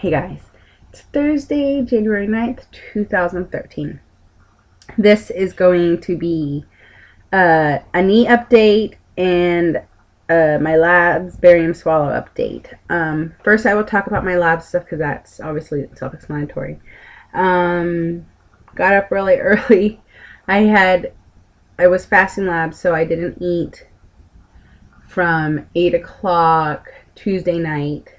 Hey guys, it's Thursday, January 9th, 2013. This is going to be a knee update and my labs barium swallow update. First, I will talk about my lab stuff because that's obviously self-explanatory. Got up really early. I was fasting labs, so I didn't eat from 8 o'clock Tuesday night.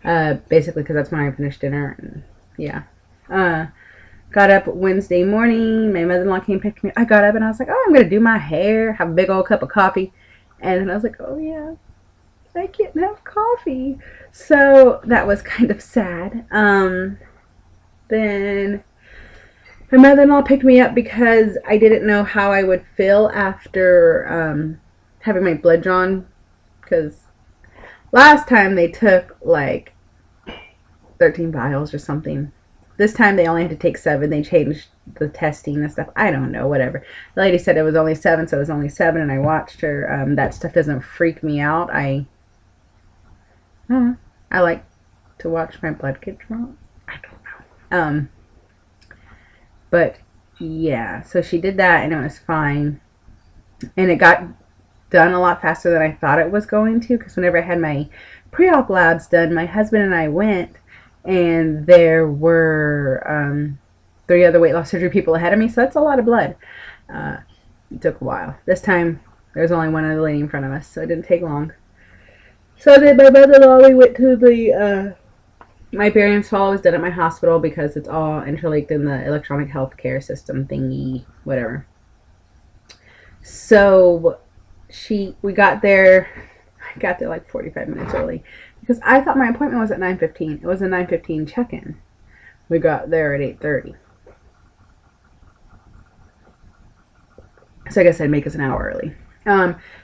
Basically because that's when I finished dinner. And yeah. Got up Wednesday morning. My mother-in-law came pick me up. I got up and I was like, oh, I'm going to do my hair, have a big old cup of coffee. And then I was like, oh yeah, I can't have coffee. So that was kind of sad. Then my mother-in-law picked me up because I didn't know how I would feel after having my blood drawn. Because last time they took like 13 vials or something. This time they only had to take 7. They changed the testing and stuff. I don't know, whatever. The lady said it was only 7, so it was only 7, and I watched her. That stuff doesn't freak me out. I like to watch my blood get drawn. I don't know. But yeah, so she did that, and it was fine. And it got done a lot faster than I thought it was going to, because whenever I had my pre-op labs done, my husband and I went, and there were 3 other weight loss surgery people ahead of me, so that's a lot of blood. It took a while. This time, there was only one other lady in front of us, so it didn't take long. So then my mother-in-law, we went to the, my barium swallow was done at my hospital because it's all interlinked in the electronic healthcare system thingy, whatever. So we got there, I got there like 45 minutes early because I thought my appointment was at 9:15. It was a 9:15 check-in. We got there at 8:30. So I guess I'd make us an hour early.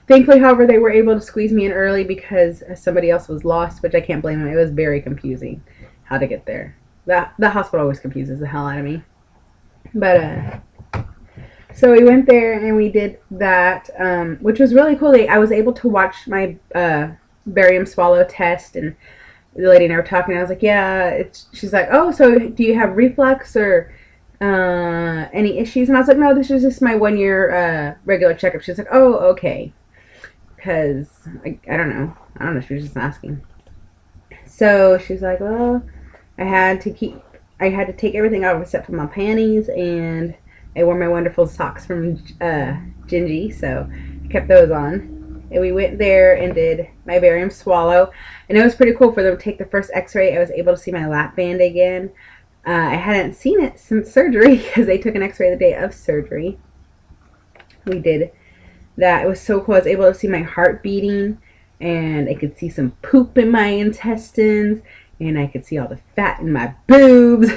Thankfully, however, they were able to squeeze me in early because somebody else was lost, which I can't blame them. It was very confusing how to get there. The hospital always confuses the hell out of me. But so we went there and we did that, which was really cool. I was able to watch my barium swallow test, and the lady and I were talking. I was like, yeah. She's like, oh, so do you have reflux or any issues? And I was like, no, this is just my 1 year regular checkup. She's like, oh, okay. Because I don't know. She was just asking. So she's like, well, I had to take everything off except for my panties, and I wore my wonderful socks from Gingy, so I kept those on. And we went there and did my barium swallow. And it was pretty cool for them to take the first x-ray. I was able to see my lap band again. I hadn't seen it since surgery because they took an x-ray the day of surgery. We did that. It was so cool. I was able to see my heart beating, and I could see some poop in my intestines, and I could see all the fat in my boobs.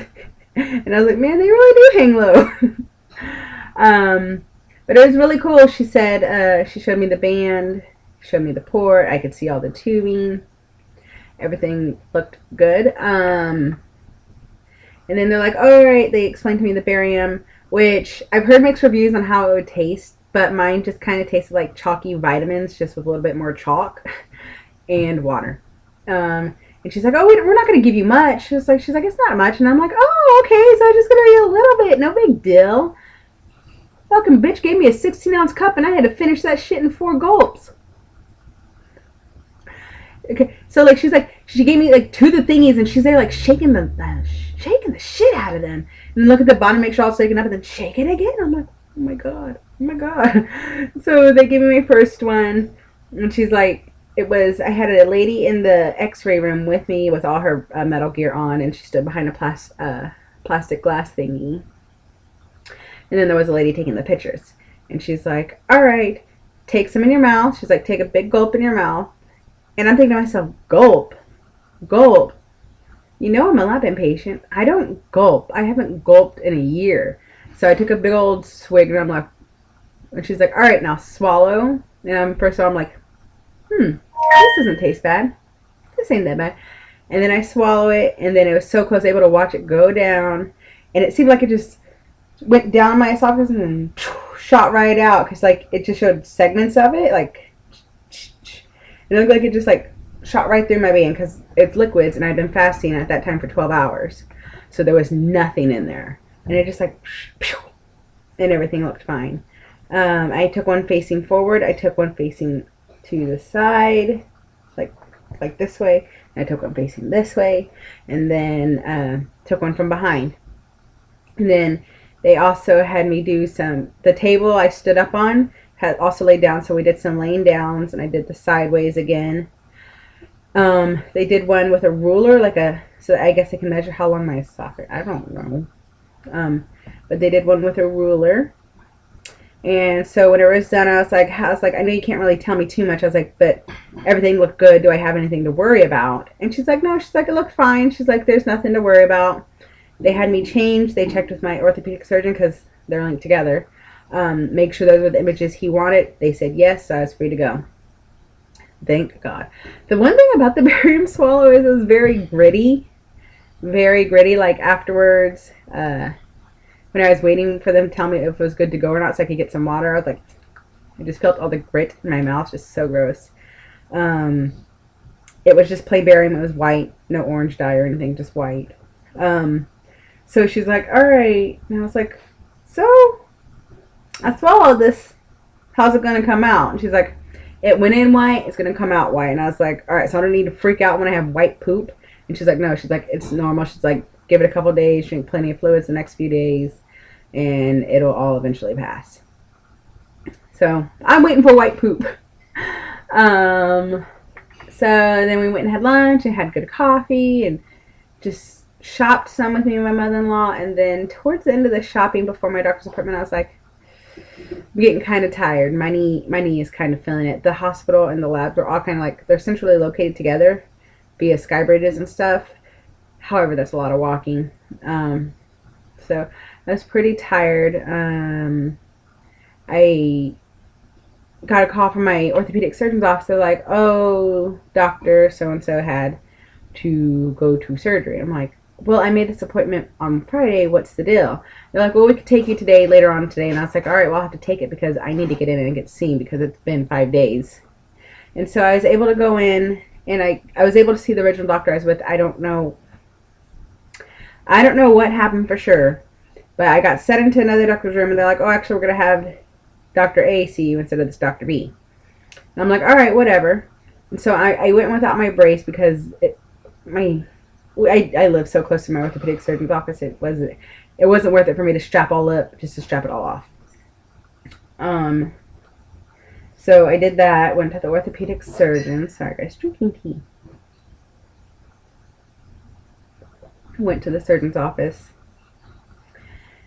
And I was like, man, they really do hang low. But it was really cool. She said, she showed me the band, showed me the port. I could see all the tubing. Everything looked good. And then they're like, all right, they explained to me the barium, which I've heard mixed reviews on how it would taste, but mine just kind of tasted like chalky vitamins, just with a little bit more chalk and water. And she's like, oh, we're not going to give you much. She's like, it's not much. And I'm like, oh, okay, so I'm just going to eat a little bit. No big deal. Fucking bitch gave me a 16-ounce cup, and I had to finish that shit in 4 gulps. Okay, so like she gave me like 2 of the thingies, and she's there like shaking the shit out of them, and then look at the bottom, make sure all shaken up, and then shake it again. I'm like, oh my god. So they gave me my first one, and she's like, I had a lady in the x-ray room with me with all her metal gear on, and she stood behind a plastic glass thingy. And then there was a lady taking the pictures. And she's like, all right, take some in your mouth. She's like, take a big gulp in your mouth. And I'm thinking to myself, gulp. You know I'm a lap patient. I don't gulp. I haven't gulped in a year. So I took a big old swig, and I'm like, and she's like, all right, now swallow. And first of all, I'm like, this doesn't taste bad. This ain't that bad. And then I swallow it, and then it was so close, able to watch it go down. And it seemed like it just went down my esophagus and then shot right out, because like it just showed segments of it, like it looked like it just like shot right through my vein because it's liquids, and I'd been fasting at that time for 12 hours. So there was nothing in there. And it just like, and everything looked fine. I took one facing forward. I took one facing to the side, like this way. And I took one facing this way. And then took one from behind. And then they also had me do the table I stood up on had also laid down. So we did some laying downs, and I did the sideways again. They did one with a ruler, so I guess I can measure how long my socket. I don't know. But they did one with a ruler. And so when it was done, I was like, I know you can't really tell me too much. I was like, but everything looked good. Do I have anything to worry about? And she's like, no. She's like, it looked fine. She's like, there's nothing to worry about. They had me change. They checked with my orthopedic surgeon because they're linked together. Make sure those were the images he wanted. They said yes, so I was free to go. Thank God. The one thing about the barium swallow is it was very gritty. Very gritty. Like afterwards, when I was waiting for them to tell me if it was good to go or not so I could get some water, I was like, I just felt all the grit in my mouth. Just so gross. It was just plain barium. It was white. No orange dye or anything. Just white. So she's like, all right. And I was like, so I swallowed this. How's it going to come out? And she's like, it went in white. It's going to come out white. And I was like, all right, so I don't need to freak out when I have white poop. And she's like, no. She's like, it's normal. She's like, give it a couple days. Drink plenty of fluids the next few days. And it'll all eventually pass. So I'm waiting for white poop. So then we went and had lunch and had good coffee and just shopped some with me and my mother-in-law. And then towards the end of the shopping before my doctor's appointment, I was like, I'm getting kind of tired. My knee is kind of feeling it. The hospital and the labs are all kind of like, they're centrally located together via sky bridges and stuff. However, that's a lot of walking. So I was pretty tired. I got a call from my orthopedic surgeon's office. They're like, oh, doctor so-and-so had to go to surgery. I'm like, well, I made this appointment on Friday. What's the deal? They're like, well, we could take you later on today. And I was like, all right, well, I'll have to take it because I need to get in and get seen because it's been 5 days. And so I was able to go in, and I was able to see the original doctor I was with. I don't know what happened for sure, but I got set into another doctor's room, and they're like, oh, actually, we're going to have Dr. A see you instead of this Dr. B. And I'm like, all right, whatever. And so I went without my brace because I live so close to my orthopedic surgeon's office. It wasn't worth it for me to strap all up just to strap it all off. So I did that. Went to the orthopedic surgeon. Sorry, guys, drinking tea. Went to the surgeon's office.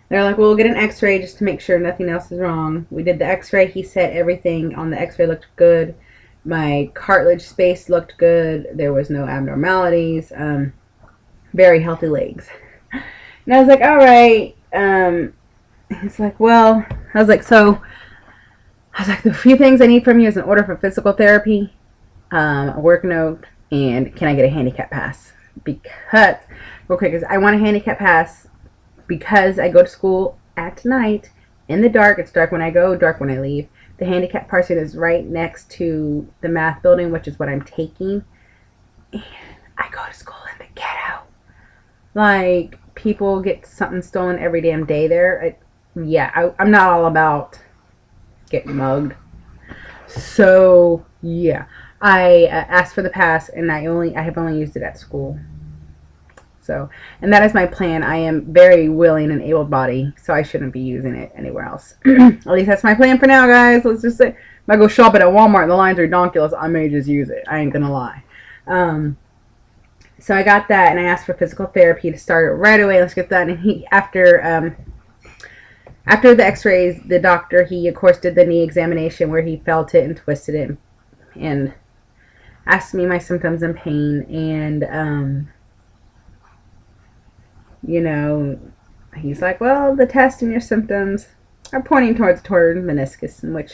They're like, well, we'll get an x-ray just to make sure nothing else is wrong. We did the x-ray. He said everything on the x-ray looked good. My cartilage space looked good. There was no abnormalities. Very healthy legs. And I was like, all right. He's like, well, the few things I need from you is an order for physical therapy, a work note, and can I get a handicap pass? Because, real quick, I want a handicap pass because I go to school at night in the dark. It's dark when I go, dark when I leave. The handicap parking is right next to the math building, which is what I'm taking. And I go to school in the ghetto. Like, people get something stolen every damn day there. I'm not all about getting mugged. So, yeah. I asked for the pass, and I have only used it at school. So, and that is my plan. I am very willing and able-bodied, so I shouldn't be using it anywhere else. At least that's my plan for now, guys. Let's just say, if I go shopping at Walmart and the lines are ridiculous, I may just use it. I ain't gonna lie. So I got that, and I asked for physical therapy to start it right away. Let's get that. And after the x-rays, the doctor, he, of course, did the knee examination where he felt it and twisted it and asked me my symptoms and pain. And, he's like, well, the test and your symptoms are pointing towards torn meniscus, in which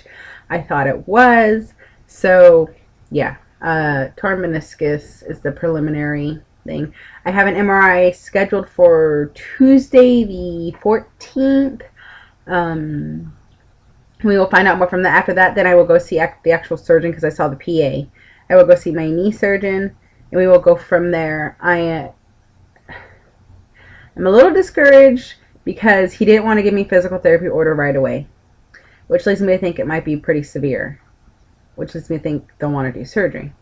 I thought it was. So, yeah. Torn meniscus is the preliminary thing. I have an MRI scheduled for Tuesday the 14th. We will find out more from that. After that, then I will go see the actual surgeon because I saw the PA I will go see my knee surgeon, and we will go from there. I'm a little discouraged because he didn't want to give me physical therapy order right away, which leads me to think it might be pretty severe, which leads me to think they'll want to do surgery.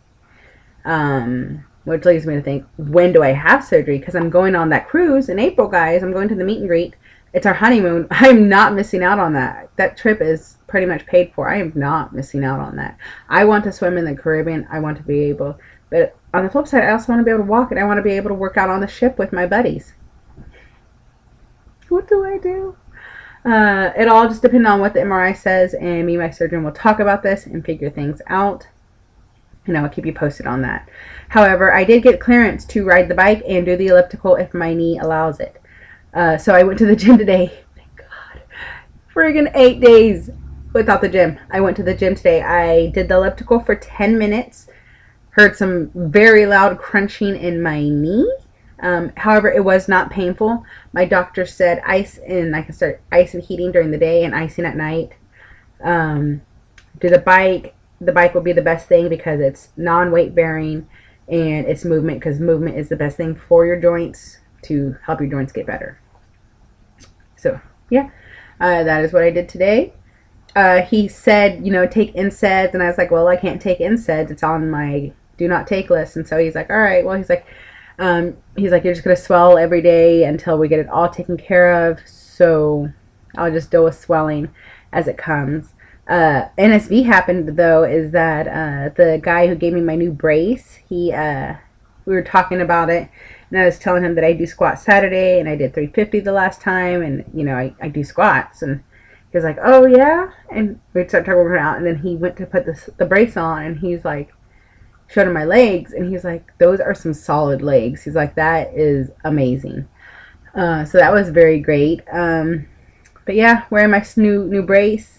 Which leads me to think, when do I have surgery? Because I'm going on that cruise in April, guys. I'm going to the meet and greet. It's our honeymoon. I'm not missing out on that. That trip is pretty much paid for. I am not missing out on that. I want to swim in the Caribbean. I want to be able, but on the flip side, I also want to be able to walk, and I want to be able to work out on the ship with my buddies. What do I do? It all just depends on what the MRI says, and me and my surgeon will talk about this and figure things out. And I'll keep you posted on that. However, I did get clearance to ride the bike and do the elliptical if my knee allows it. So I went to the gym today. Thank God. Friggin' 8 days without the gym. I went to the gym today. I did the elliptical for 10 minutes. Heard some very loud crunching in my knee. However, it was not painful. My doctor said ice, and I can start ice and heating during the day and icing at night. Do the bike. The bike will be the best thing because it's non-weight bearing and it's movement, because movement is the best thing for your joints to help your joints get better. So, yeah, that is what I did today. He said, take NSAIDs, and I was like, well, I can't take NSAIDs. It's on my do not take list. And so he's like, all right, well, he's like, you're just going to swell every day until we get it all taken care of. So I'll just deal with swelling as it comes. NSV happened, though, is that the guy who gave me my new brace, we were talking about it, and I was telling him that I do squats Saturday, and I did 350 the last time, and, I do squats, and he was like, oh, yeah? And we started talking out, and then he went to put the brace on, and he's like, showed him my legs, and he's like, those are some solid legs. He's like, that is amazing. So that was very great. But yeah, wearing my new brace,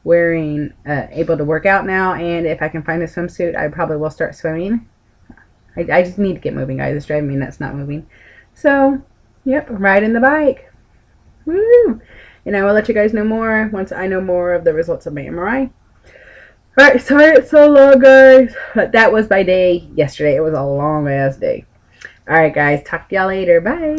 able to work out now, and if I can find a swimsuit, I probably will start swimming. I just need to get moving, guys. It's driving me nuts not moving. So, yep, riding the bike. Woo! And I will let you guys know more once I know more of the results of my MRI. Alright, sorry it's so long, guys. But that was my day yesterday. It was a long ass day. Alright, guys. Talk to y'all later. Bye.